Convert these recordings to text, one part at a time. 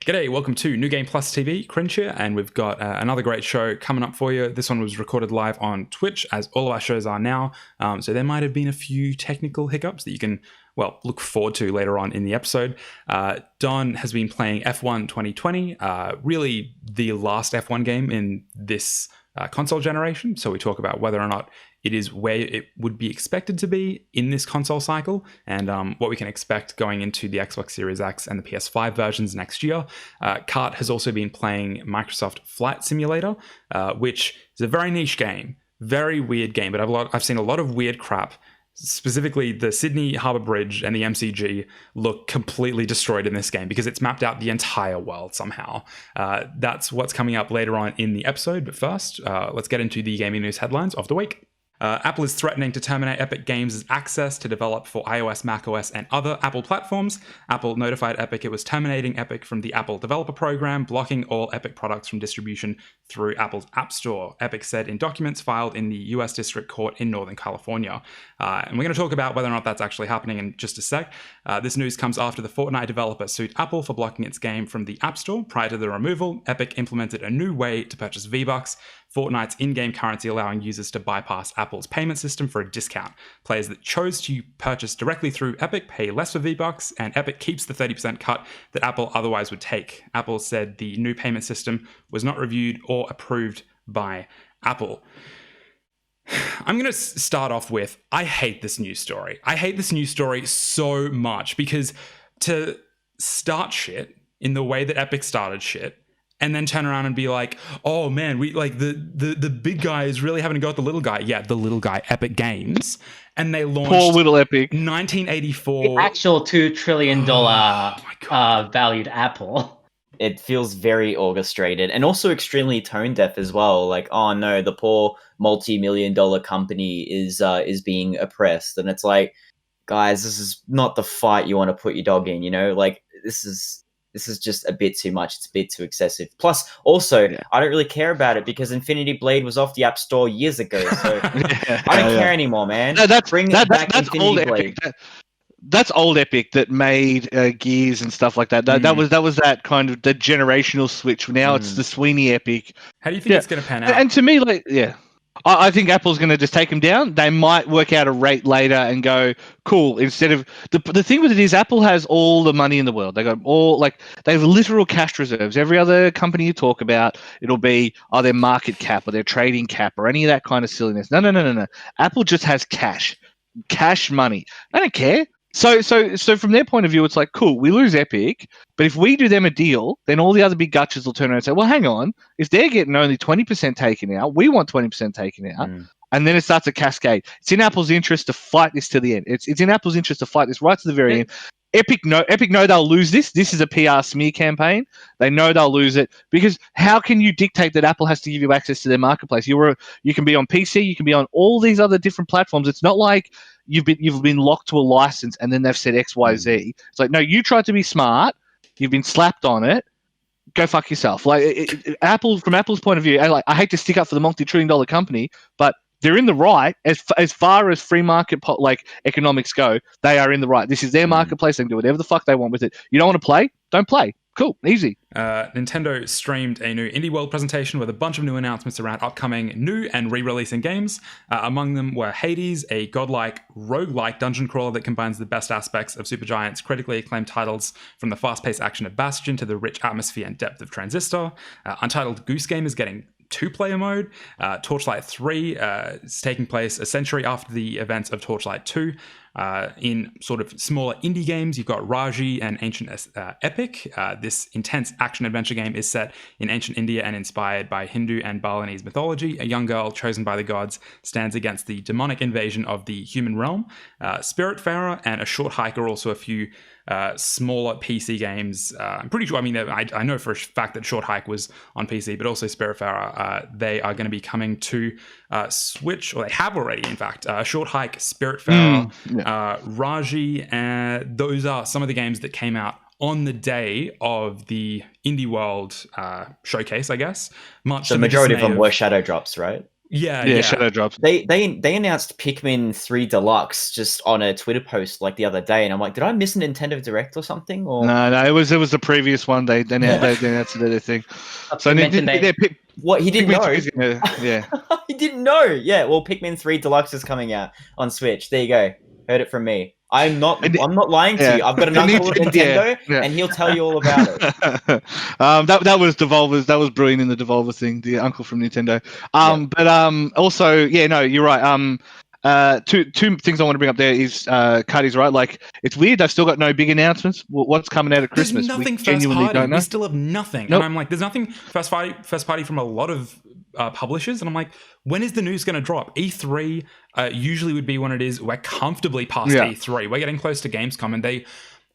G'day, welcome to New Game Plus TV, Cringe here, and we've got another great show coming up for you. This one was recorded live on Twitch, as all of our shows are now, so there might have been a few technical hiccups that you can, well, look forward to later on in the episode. Don has been playing F1 2020, really the last F1 game in this console generation, so we talk about whether or not it is where it would be expected to be in this console cycle, and what we can expect going into the Xbox Series X and the PS5 versions next year. Kart has also been playing Microsoft Flight Simulator, which is a very niche game, very weird game, but I've seen a lot of weird crap. Specifically, the Sydney Harbour Bridge and the MCG look completely destroyed in this game because it's mapped out the entire world somehow. That's what's coming up later on in the episode, but first, let's get into the gaming news headlines of the week. Apple is threatening to terminate Epic Games' access to develop for iOS, macOS, and other Apple platforms. Apple notified Epic it was terminating Epic from the Apple Developer Program, blocking all Epic products from distribution through Apple's App Store, Epic said in documents filed in the US District Court in Northern California. And we're going to talk about whether or not that's actually happening in just a sec. This news comes after the Fortnite developer sued Apple for blocking its game from the App Store. Prior to the removal, Epic implemented a new way to purchase V-Bucks, Fortnite's in-game currency, allowing users to bypass Apple's payment system for a discount. Players that chose to purchase directly through Epic pay less for V-Bucks, and Epic keeps the 30% cut that Apple otherwise would take. Apple said the new payment system was not reviewed or approved by Apple. I'm going to start off with, I hate this news story. I hate this news story so much because to start shit in the way that Epic started shit, and then turn around and be like, oh man, we like the big guy is really having to go at the little guy. Yeah, the little guy, Epic Games. And they launched poor little Epic. 1984. The actual $2 trillion valued Apple. It feels very orchestrated and also extremely tone deaf as well. Like, oh no, the poor multi-million-dollar company is being oppressed. And it's like, guys, this is not the fight you want to put your dog in, you know? Like, this is just a bit too much. It's a bit too excessive. Plus, also, I don't really care about it because Infinity Blade was off the App Store years ago. So I don't care anymore, man. No, that's back that's Infinity old Blade. Epic. That's old Epic that made Gears and stuff like that. That was that kind of the generational switch. Now it's the Sweeney Epic. How do you think it's going to pan out? And to me, like, I think Apple's going to just take them down. They might work out a rate later and go, cool. Instead of the thing with it is Apple has all the money in the world. They got they have literal cash reserves. Every other company you talk about, it'll be their market cap or their trading cap or any of that kind of silliness. No. Apple just has cash money. They don't care. So from their point of view, it's like, cool, we lose Epic, but if we do them a deal, then all the other big gutches will turn around and say, well, hang on, if they're getting only 20% taken out, we want 20% taken out. And then it starts a cascade. It's in Apple's interest to fight this to the end. It's in Apple's interest to fight this right to the very end. Epic know they'll lose this. This is a PR smear campaign. They know they'll lose it because how can you dictate that Apple has to give you access to their marketplace? You can be on PC, you can be on all these other different platforms. It's not like you've been locked to a license and then they've said X, Y, Z. It's like, no, you tried to be smart. You've been slapped on it. Go fuck yourself. Like Apple, from Apple's point of view, I hate to stick up for the multi-trillion-dollar company, but they're in the right as far as free market economics go. They are in the right. This is their marketplace. They can do whatever the fuck they want with it. You don't want to play? Don't play. Cool, easy. Nintendo streamed a new Indie World presentation with a bunch of new announcements around upcoming new and re-releasing games. Among them were Hades, a godlike roguelike dungeon crawler that combines the best aspects of Supergiant's critically acclaimed titles, from the fast-paced action of Bastion to the rich atmosphere and depth of Transistor. Untitled Goose Game is getting two-player mode. Torchlight 3 is taking place a century after the events of Torchlight 2. In sort of smaller indie games, you've got Raji and Ancient Epic. This intense action-adventure game is set in ancient India and inspired by Hindu and Balinese mythology. A young girl chosen by the gods stands against the demonic invasion of the human realm. Spiritfarer and A Short Hike are also a few smaller PC games. I'm pretty sure, I know for a fact that Short Hike was on PC, but also Spiritfarer, they are going to be coming to Switch, or they have already, in fact. Short Hike, Spiritfarer, Raji, and those are some of the games that came out on the day of the Indie World showcase, I guess. The majority of them were shadow drops, right? Yeah. Shadow drops. They announced Pikmin 3 Deluxe just on a Twitter post like the other day, and I'm like, did I miss a Nintendo Direct or something? Or No, it was the previous one. They announced their thing. So You mentioned what, he didn't Pikmin know? 2 is gonna, yeah. He didn't know. Yeah, well, Pikmin 3 Deluxe is coming out on Switch. There you go. Heard it from me. I'm not lying to you. I've got an uncle at Nintendo, and he'll tell you all about it. That was Devolver's. That was brilliant in the Devolver thing. The uncle from Nintendo. But also, yeah, no, you're right. Two things I want to bring up there is Cardi's right. Like, it's weird. They've still got no big announcements. What's coming out of Christmas? There's nothing We genuinely first party. don't know. We still have nothing. Nope. And I'm like, there's nothing first party from a lot of publishers. And I'm like, when is the news going to drop? E3 usually would be when it is. We're comfortably past E3. We're getting close to Gamescom, and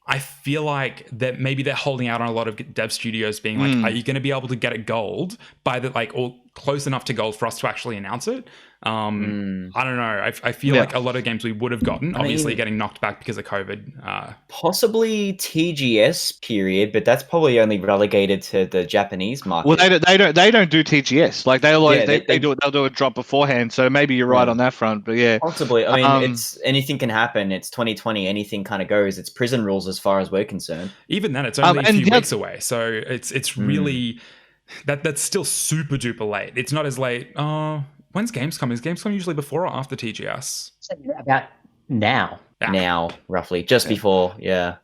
I feel like that maybe they're holding out on a lot of dev studios being like, are you going to be able to get it gold by or close enough to gold for us to actually announce it? I don't know. I feel like a lot of games we would have gotten, obviously getting knocked back because of COVID. Possibly TGS period, but that's probably only relegated to the Japanese market. Well, they don't do TGS. Like they'll do a drop beforehand. So maybe you're right on that front. But yeah, possibly. I mean, it's anything can happen. It's 2020. Anything kind of goes. It's prison rules as far as we're concerned. Even then, it's only a few weeks away. So it's really that's still super duper late. It's not as late. When's Gamescom? Is Gamescom usually before or after TGS? about now. Now, roughly, just before, yeah.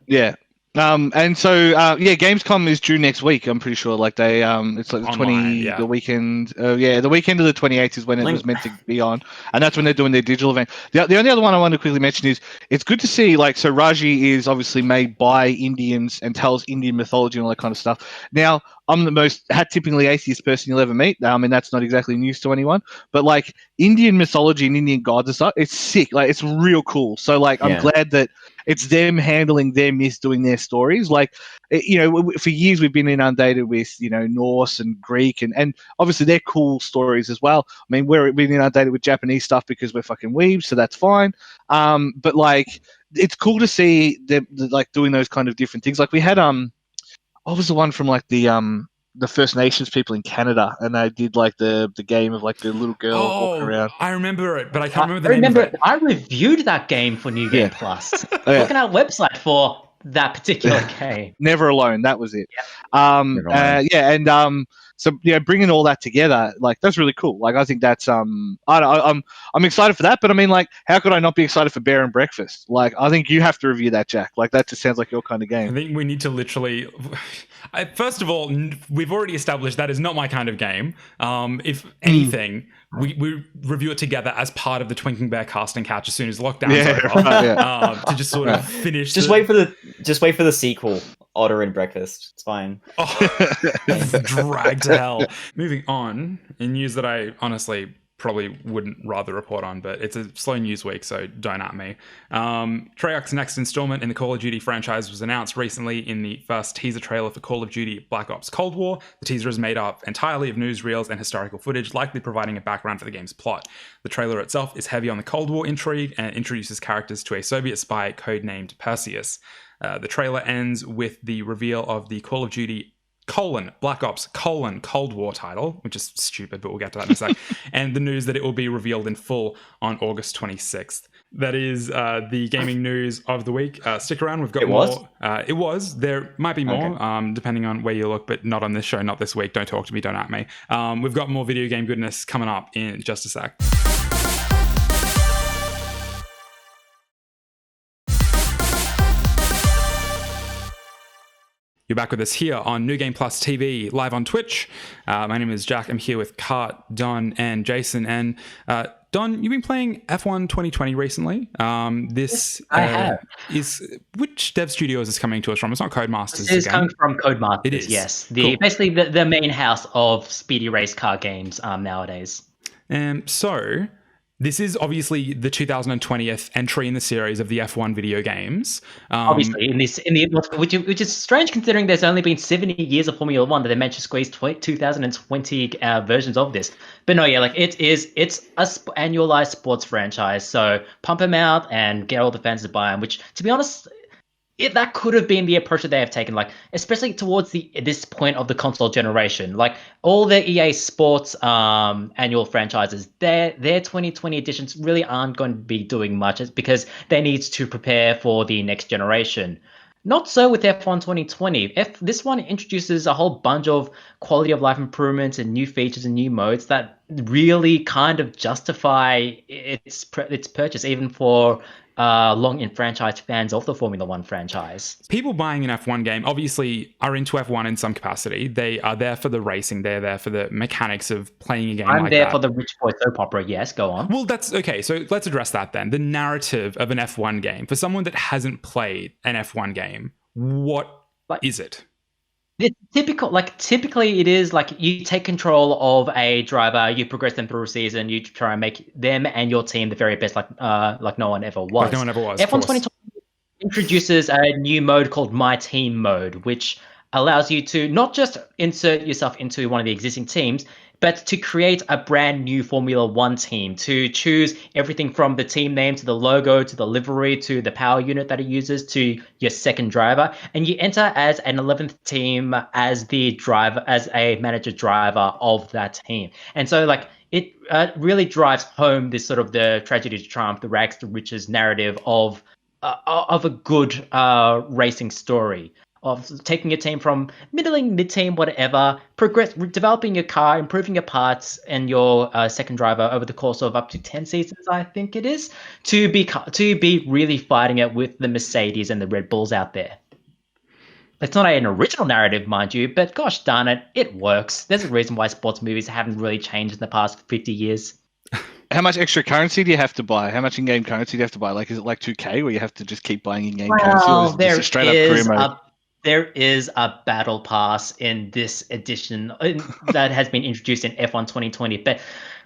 And so Gamescom is due next week. I'm pretty sure. Like they, it's like the Online, the weekend. The weekend of the 28th is when it was meant to be on, and that's when they're doing their digital event. The only other one I want to quickly mention is it's good to see. Like, so Raji is obviously made by Indians and tells Indian mythology and all that kind of stuff. Now, I'm the most hat-tippingly atheist person you'll ever meet. I mean, that's not exactly news to anyone, but like Indian mythology and Indian gods and stuff, it's sick. Like, it's real cool. So like, I'm glad that it's them handling their myths, doing their stories. Like, for years we've been inundated with, Norse and Greek and obviously they're cool stories as well. I mean, we've been inundated with Japanese stuff because we're fucking weebs, so that's fine. But like, it's cool to see them like doing those kind of different things. Like we had, what was the one from like the First Nations people in Canada, and they did like the game of like the little girl walking around. I remember it, but I can't remember the name of it. I reviewed that game for New Game Plus. Look at our website for that particular game. Never Alone, that was it. So bringing all that together, like that's really cool. Like I think that's I'm excited for that. But I mean, like, how could I not be excited for Bear and Breakfast? Like, I think you have to review that, Jack. Like that just sounds like your kind of game. I think we need to literally. First of all, we've already established that is not my kind of game. If anything, we review it together as part of the Twinking Bear casting couch as soon as lockdown's over. To just sort of finish. Wait for the sequel. Otter and Breakfast. It's fine. Dragged to hell. Moving on, in news that I honestly probably wouldn't rather report on, but it's a slow news week, so don't at me. Treyarch's next installment in the Call of Duty franchise was announced recently in the first teaser trailer for Call of Duty Black Ops Cold War. The teaser is made up entirely of newsreels and historical footage, likely providing a background for the game's plot. The trailer itself is heavy on the Cold War intrigue and introduces characters to a Soviet spy codenamed Perseus. The trailer ends with the reveal of the Call of Duty Black Ops Cold War title, which is stupid, but we'll get to that in a sec, and the news that it will be revealed in full on August 26th. That is the gaming news of the week. Stick around, we've got more. It was. There might be more, depending on where you look, but not on this show, not this week. Don't talk to me, don't at me. We've got more video game goodness coming up in just a sec. You're back with us here on New Game Plus TV, live on Twitch. My name is Jack. I'm here with Kart, Don, and Jason. And Don, you've been playing F1 2020 recently. I have. Which dev studio is this coming to us from? It's not Codemasters. It is coming from Codemasters. It is. Yes. Cool. Basically the main house of speedy race car games nowadays. So this is obviously the 2020th entry in the series of the F1 video games. Obviously, which is strange considering there's only been 70 years of Formula One that they managed to squeeze 2020 versions of this. But no, yeah, like it's a annualized sports franchise. So pump them out and get all the fans to buy them. Which, to be honest, that could have been the approach that they have taken, like especially towards this point of the console generation. Like all the EA Sports annual franchises, their 2020 editions really aren't going to be doing much because they need to prepare for the next generation. Not so with F1 2020. This one introduces a whole bunch of quality of life improvements and new features and new modes that really kind of justify its purchase, even for long enfranchised fans of the Formula One franchise. People buying an F1 game obviously are into F1 in some capacity. They are there for the racing. They're there for the mechanics of playing a game I'm like there that. for the rich boy soap opera. Yes, go on. Well, that's okay. So let's address that then. The narrative of an F1 game for someone that hasn't played an F1 game, what is it? It's typically it is like you take control of a driver, you progress them through a season, you try and make them and your team the very best, like no one ever was. Like no one ever was. F1 2020 introduces a new mode called My Team mode, which allows you to not just insert yourself into one of the existing teams, but to create a brand new Formula One team, to choose everything from the team name to the logo to the livery to the power unit that it uses to your second driver. And you enter as an 11th team as the driver, as a manager driver of that team. And so like it really drives home this sort of the tragedy to triumph, the rags to riches narrative of a good racing story, of taking a team from middling, mid-team, whatever, developing your car, improving your parts and your second driver over the course of up to 10 seasons, I think it is, to be really fighting it with the Mercedes and the Red Bulls out there. It's not an original narrative, mind you, but gosh darn it, it works. There's a reason why sports movies haven't really changed in the past 50 years. How much extra currency do you have to buy? How much in-game currency do you have to buy? Like, is it like 2K where you have to just keep buying in-game currency? Or is it just a straight-up career mode? There is a battle pass in this edition that has been introduced in F1 2020, but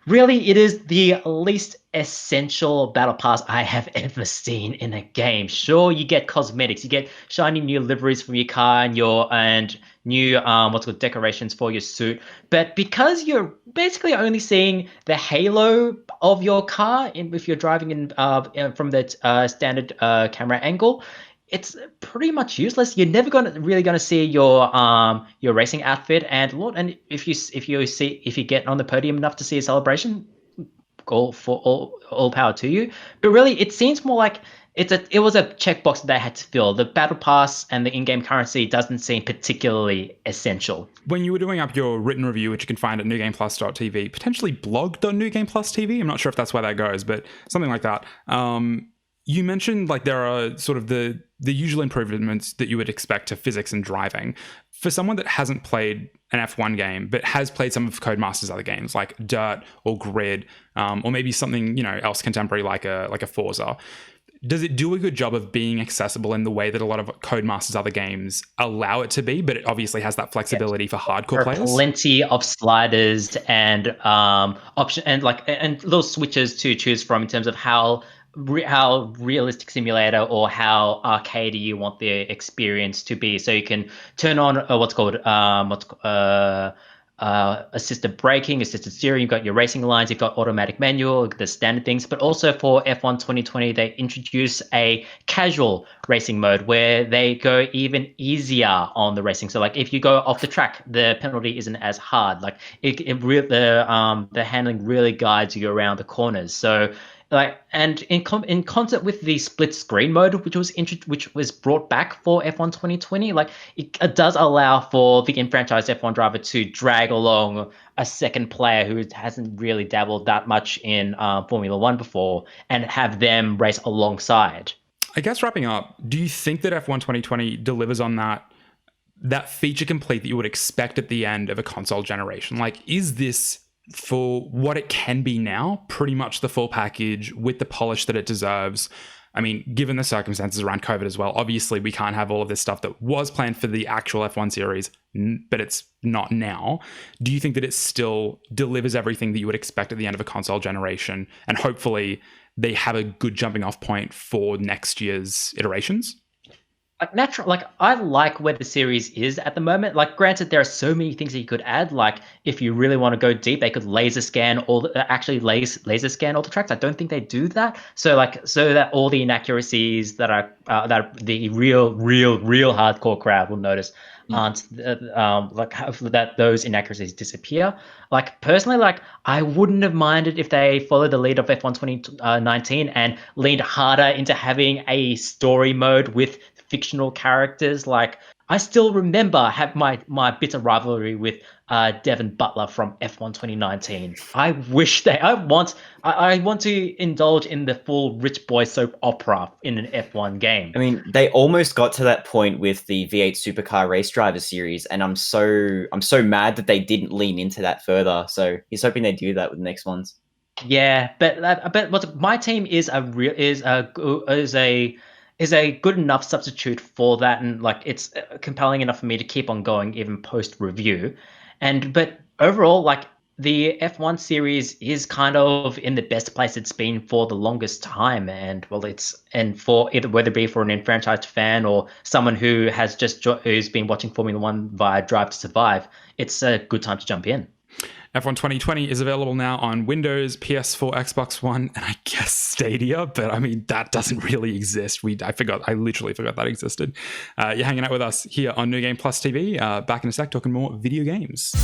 really it is the least essential battle pass I have ever seen in a game. Sure, you get cosmetics, you get shiny new liveries for your car and new what's called decorations for your suit, but because you're basically only seeing the halo of your car if you're driving in from the standard camera angle, it's pretty much useless. You're never really gonna see your racing outfit, and if you get on the podium enough to see a celebration, all power to you. But really, it seems more like it was a checkbox that they had to fill. The battle pass and the in-game currency doesn't seem particularly essential. When you were doing up your written review, which you can find at newgameplus.tv, potentially blog.newgameplus.tv, I'm not sure if that's where that goes, but something like that. You mentioned like there are sort of the usual improvements that you would expect to physics and driving. For someone that hasn't played an F1 game, but has played some of Codemasters' other games like Dirt or Grid, or maybe something else contemporary like a Forza, does it do a good job of being accessible in the way that a lot of Codemasters' other games allow it to be? But it obviously has that flexibility for hardcore players. Plenty of sliders and option and little switches to choose from in terms of how realistic simulator or how arcadey you want the experience to be. So you can turn on assisted braking, assisted steering. You've got your racing lines, you've got automatic manual, the standard things. But also for F1 2020, they introduce a casual racing mode where they go even easier on the racing. So like if you go off the track, the penalty isn't as hard. Like the handling really guides you around the corners. So and in concert with the split screen mode, which was brought back for F1 2020, like it does allow for the enfranchised F1 driver to drag along a second player who hasn't really dabbled that much in Formula One before and have them race alongside. I guess wrapping up, do you think that F1 2020 delivers on that feature complete that you would expect at the end of a console generation? Like, is this, for what it can be now, pretty much the full package with the polish that it deserves? I mean, given the circumstances around COVID as well, obviously we can't have all of this stuff that was planned for the actual F1 series, but it's not now. Do you think that it still delivers everything that you would expect at the end of a console generation, and hopefully they have a good jumping off point for next year's iterations? like natural, like I like where the series is at the moment. Like, granted, there are so many things that you could add. Like, if you really want to go deep, they could laser scan actually laser scan all the tracks. I don't think they do that. So like, so that all the inaccuracies that the real hardcore crowd will notice aren't like that those inaccuracies disappear. Like personally, like I wouldn't have minded if they followed the lead of F1 2019 and leaned harder into having a story mode with fictional characters. Like I still remember have my bitter rivalry with Devin Butler from F1 2019. I want to indulge in the full rich boy soap opera in an F1 game. I mean, they almost got to that point with the V8 Supercar Race Driver series, and I'm so mad that they didn't lean into that further. So he's hoping they do that with the next ones. Yeah, but what my team is a good enough substitute for that, and like it's compelling enough for me to keep on going even post review. But overall, like the F1 series is kind of in the best place it's been for the longest time, and well, for either whether it be for an enfranchised fan or someone who has who's been watching Formula One via Drive to Survive, it's a good time to jump in. F1 2020 is available now on Windows, PS4, Xbox One, and I guess Stadia, but I mean, that doesn't really exist. I literally forgot that existed. You're hanging out with us here on New Game Plus TV. Back in a sec, talking more video games.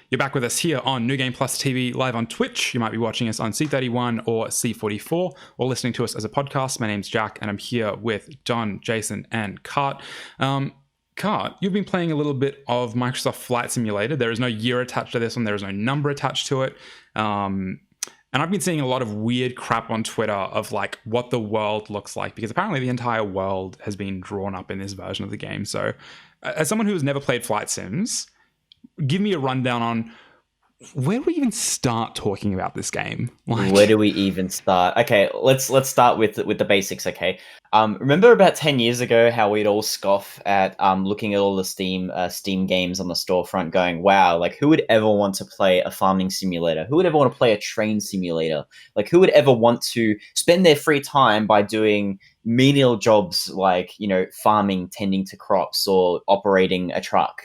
You're back with us here on New Game Plus TV live on Twitch. You might be watching us on C31 or C44 or listening to us as a podcast. My name's Jack and I'm here with Don, Jason, and Kart. Kart, you've been playing a little bit of Microsoft Flight Simulator. There is no year attached to this one. There is no number attached to it. And I've been seeing a lot of weird crap on Twitter of like what the world looks like, because apparently the entire world has been drawn up in this version of the game. So as someone who has never played flight sims, give me a rundown on where do we even start talking about this game? Where do we even start? Okay, let's start with the basics. Okay, remember about 10 years ago how we'd all scoff at looking at all the Steam games on the storefront, going, "Wow, like who would ever want to play a farming simulator? Who would ever want to play a train simulator? Like who would ever want to spend their free time by doing menial jobs like farming, tending to crops, or operating a truck?"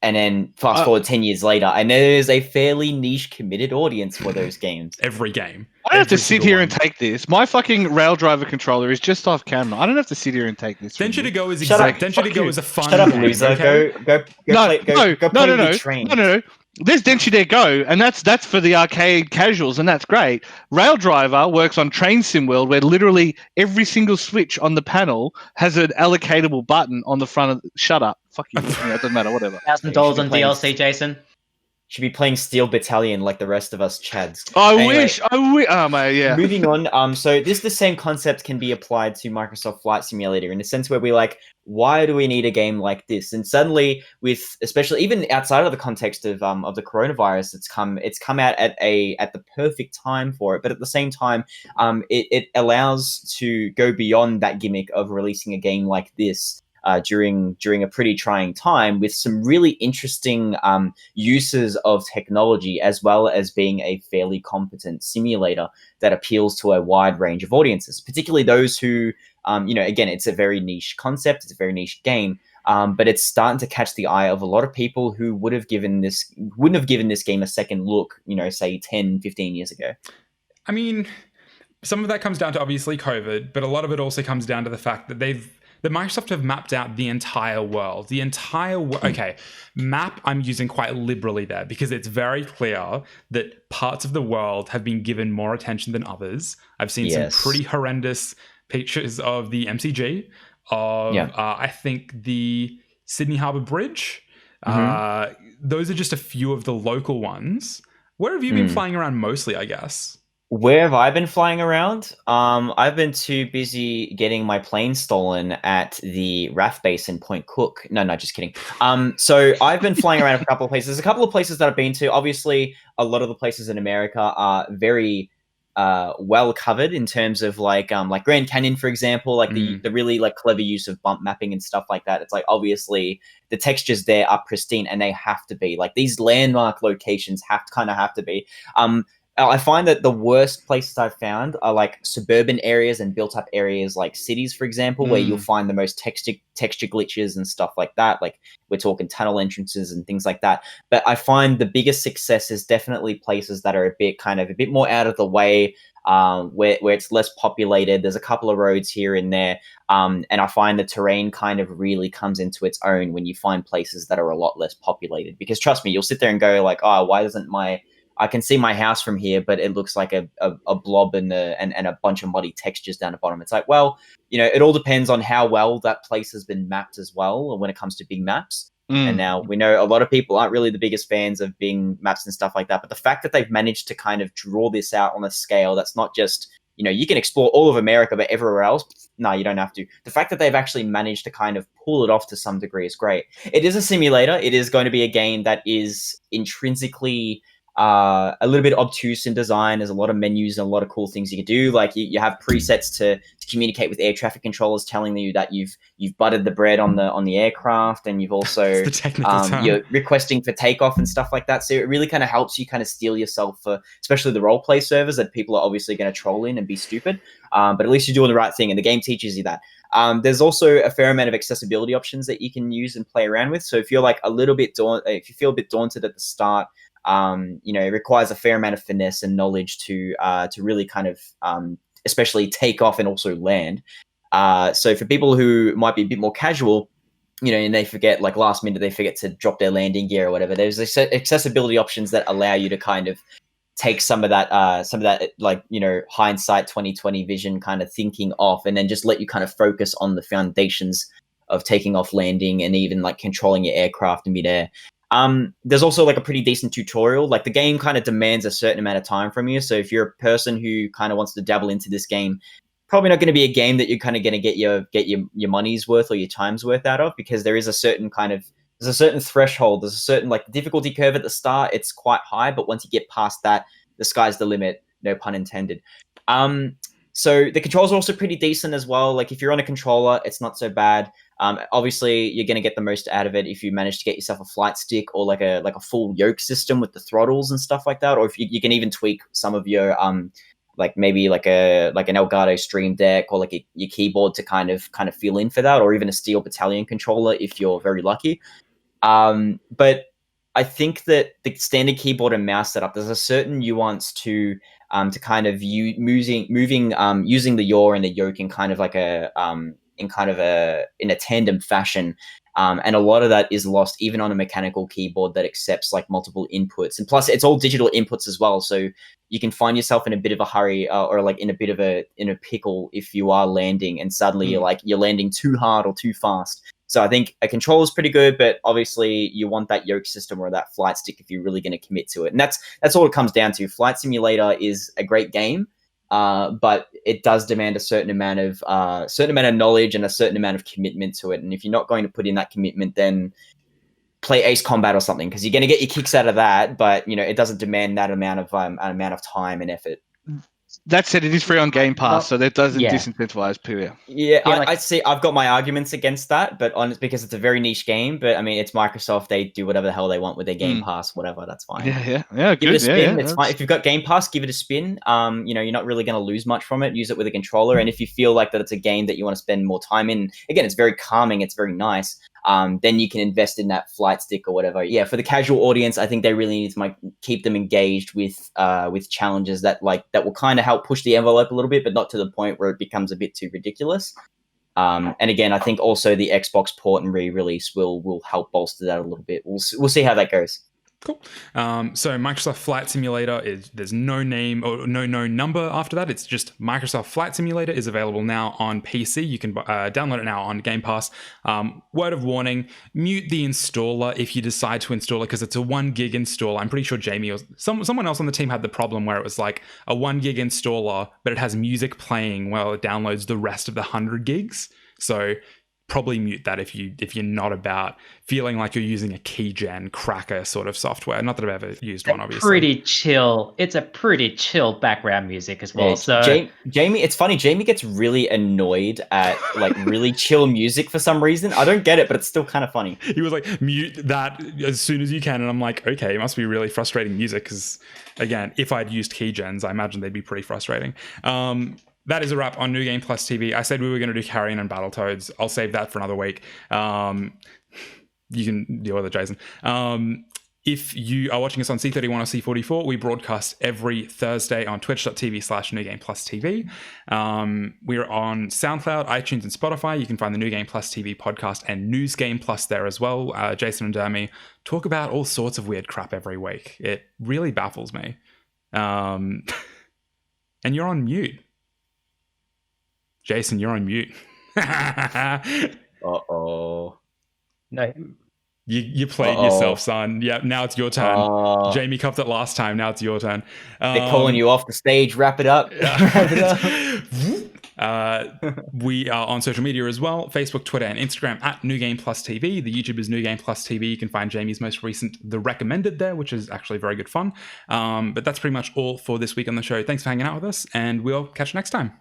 And then fast forward 10 years later, I know there's a fairly niche committed audience for those games. Every game. I don't have to sit here and take this. My fucking rail driver controller is just off camera. I don't have to sit here and take this. Densha to Go is Shut up. Densha to Go is a fun Shut up, game, loser. okay? Go play the train. No. There's Densha to Go, and that's for the arcade casuals, and that's great. Rail Driver works on Train Sim World, where literally every single switch on the panel has an allocatable button on the front of. Shut up. Fuck you. It doesn't matter. Whatever. $1,000 on DLC, Jason. Should be playing Steel Battalion like the rest of us Chads. I wish. Oh, mate, yeah. Moving on. So the same concept can be applied to Microsoft Flight Simulator in a sense where we're like, why do we need a game like this? And suddenly, with especially even outside of the context of the coronavirus, it's come out at the perfect time for it. But at the same time, it allows to go beyond that gimmick of releasing a game like this. During a pretty trying time, with some really interesting uses of technology, as well as being a fairly competent simulator that appeals to a wide range of audiences, particularly those who, again, it's a very niche concept, it's a very niche game, but it's starting to catch the eye of a lot of people who wouldn't have given this game a second look, say 10, 15 years ago. I mean, some of that comes down to obviously COVID, but a lot of it also comes down to the fact that that Microsoft have mapped out the entire world. Okay, map I'm using quite liberally there because it's very clear that parts of the world have been given more attention than others. I've seen some pretty horrendous pictures of the MCG, I think the Sydney Harbour Bridge. Those are just a few of the local ones. Where have you been flying around mostly, I guess? Where have I been flying around? I've been too busy getting my plane stolen at the RAF base in Point Cook. No, just kidding. So I've been flying around a couple of places. There's a couple of places that I've been to. Obviously, a lot of the places in America are very well covered in terms of like Grand Canyon, for example, like the really like clever use of bump mapping and stuff like that. It's like obviously the textures there are pristine, and they have to be like these landmark locations have to be. I find that the worst places I've found are like suburban areas and built up areas like cities, for example, where you'll find the most texture glitches and stuff like that. Like we're talking tunnel entrances and things like that. But I find the biggest success is definitely places that are a bit more out of the way, where it's less populated. There's a couple of roads here and there. And I find the terrain kind of really comes into its own when you find places that are a lot less populated. Because trust me, you'll sit there and go like, oh, why doesn't I can see my house from here, but it looks like a blob and a bunch of muddy textures down the bottom. It's like, well, it all depends on how well that place has been mapped as well when it comes to big maps. And now we know a lot of people aren't really the biggest fans of Bing maps and stuff like that. But the fact that they've managed to kind of draw this out on a scale that's not just, you can explore all of America, but everywhere else, no, you don't have to. The fact that they've actually managed to kind of pull it off to some degree is great. It is a simulator. It is going to be a game that is intrinsically a little bit obtuse in design. There's a lot of menus and a lot of cool things you can do. Like you have presets to communicate with air traffic controllers, telling you that you've buttered the bread on the aircraft, and you've also the technical term. You're requesting for takeoff and stuff like that. So it really kind of helps you kind of steel yourself for, especially the role play servers that people are obviously going to troll in and be stupid. But at least you're doing the right thing, and the game teaches you that. There's also a fair amount of accessibility options that you can use and play around with. So if you're like if you feel a bit daunted at the start, it requires a fair amount of finesse and knowledge to really kind of especially take off and also land. So for people who might be a bit more casual, and they forget, like last minute, they forget to drop their landing gear or whatever, there's accessibility options that allow you to kind of take some of that like, hindsight 2020 vision kind of thinking off, and then just let you kind of focus on the foundations of taking off, landing, and even like controlling your aircraft in midair. There's also like a pretty decent tutorial. Like the game kind of demands a certain amount of time from you. So if you're a person who kind of wants to dabble into this game, probably not going to be a game that you're kind of going to get your money's worth or your time's worth out of, because there is a certain threshold. There's a certain like difficulty curve at the start. It's quite high, but once you get past that, the sky's the limit. No pun intended. So the controls are also pretty decent as well. Like if you're on a controller, it's not so bad. Obviously, you're going to get the most out of it if you manage to get yourself a flight stick or like a full yoke system with the throttles and stuff like that. Or if you can even tweak some of your like maybe like an Elgato Stream Deck or like your keyboard to kind of feel in for that, or even a Steel Battalion controller if you're very lucky. But I think that the standard keyboard and mouse setup, there's a certain nuance to kind of using the yaw and the yoke in kind of like in a tandem fashion. And a lot of that is lost even on a mechanical keyboard that accepts like multiple inputs. And plus it's all digital inputs as well. So you can find yourself in a bit of a hurry or like in a pickle if you are landing and suddenly you're landing too hard or too fast. So I think a controller is pretty good, but obviously you want that yoke system or that flight stick if you're really going to commit to it. And that's all it comes down to. Flight Simulator is a great game, but it does demand a certain amount of knowledge and a certain amount of commitment to it. And if you're not going to put in that commitment, then play Ace Combat or something, because you're going to get your kicks out of that, but it doesn't demand that amount of time and effort. That said, it is free on Game Pass, so that doesn't disincentivize player. Yeah, I see. I've got my arguments against that, but because it's a very niche game. But I mean, it's Microsoft; they do whatever the hell they want with their Game Pass, whatever. That's fine. Yeah. Give it a spin. Yeah, it's fine. If you've got Game Pass, give it a spin. You're not really going to lose much from it. Use it with a controller, and if you feel like that it's a game that you want to spend more time in, again, it's very calming. It's very nice. Then you can invest in that flight stick or whatever. Yeah, for the casual audience, I think they really need to keep them engaged with challenges that will kind of help push the envelope a little bit, but not to the point where it becomes a bit too ridiculous. And again, I think also the Xbox port and re-release will help bolster that a little bit. We'll see how that goes. Cool. So Microsoft Flight Simulator there's no name or no number after that. It's just Microsoft Flight Simulator is available now on PC. You can download it now on Game Pass. Word of warning, mute the installer if you decide to install it, because it's a 1 gig install. I'm pretty sure Jamie or someone else on the team had the problem where it was like a 1 gig installer, but it has music playing while it downloads the rest of the 100 gigs. So probably mute that if you're not about feeling like you're using a keygen cracker sort of software. Not that I've ever used one, obviously. Pretty chill. It's a pretty chill background music as well. Yeah, So Jamie, it's funny. Jamie gets really annoyed at like really chill music for some reason. I don't get it, but it's still kind of funny. He was like, mute that as soon as you can, and I'm like, okay, it must be really frustrating music because, again, if I'd used keygens, I imagine they'd be pretty frustrating. That is a wrap on New Game Plus TV. I said we were going to do Carrion and Battletoads. I'll save that for another week. You can deal with it, Jason. If you are watching us on C31 or C44, we broadcast every Thursday on twitch.tv/NewGamePlusTV. We're on SoundCloud, iTunes, and Spotify. You can find the New Game Plus TV podcast and News Game Plus there as well. Jason and Dermy talk about all sorts of weird crap every week. It really baffles me. And you're on mute. Jason, you're on mute. Uh-oh. no, You played yourself, son. Yeah, now it's your turn. Jamie copped it last time. Now it's your turn. They're calling you off the stage. Wrap it up. Wrap it up. We are on social media as well. Facebook, Twitter, and Instagram at New Game Plus TV. The YouTube is New Game Plus TV. You can find Jamie's most recent The Recommended there, which is actually very good fun. But that's pretty much all for this week on the show. Thanks for hanging out with us, and we'll catch you next time.